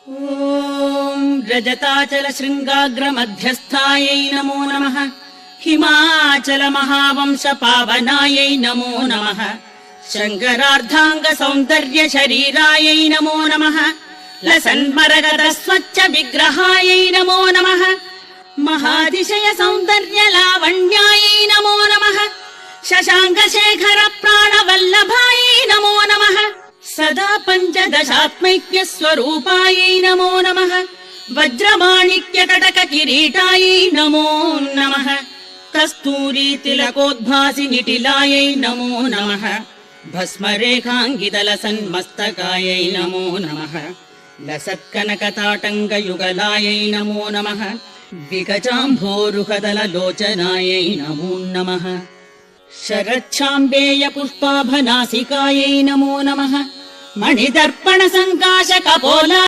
ॐ रजताचल शृङ्गाग्र मध्यस्थायै नमो नमः। हिमाचल महावंश पावनायै नमो नमः। शङ्करार्धाङ्ग सौन्दर्य शरीरायै नमो नमः। लसन्मरगद स्वच्छ विग्रहायै नमो नमः। महातिशय सौन्दर्य लावण्यायै नमो नमः। शशाङ्क शेखर प्राणवल्लभायै नमो नमः। सदा पञ्चदशात्मैक्य स्वरूपायै नमो नमः। वज्रमाणिक्य कटक किरीटायै नमो नमः। कस्तूरी तिलकोद्भासि निटिलायै नमो नमः। भस्मरेखाङ्गितल सन्मस्तकायै नमो नमः। लसत्कनकताटङ्क युगलायै नमो नमः। विगजाम्भोरुहदल लोचनायै नमो नमः। शरच्छाम्बेय पुष्पाभनासिकायै नमो नमः। मणिदर्पण सङ्काश कपोला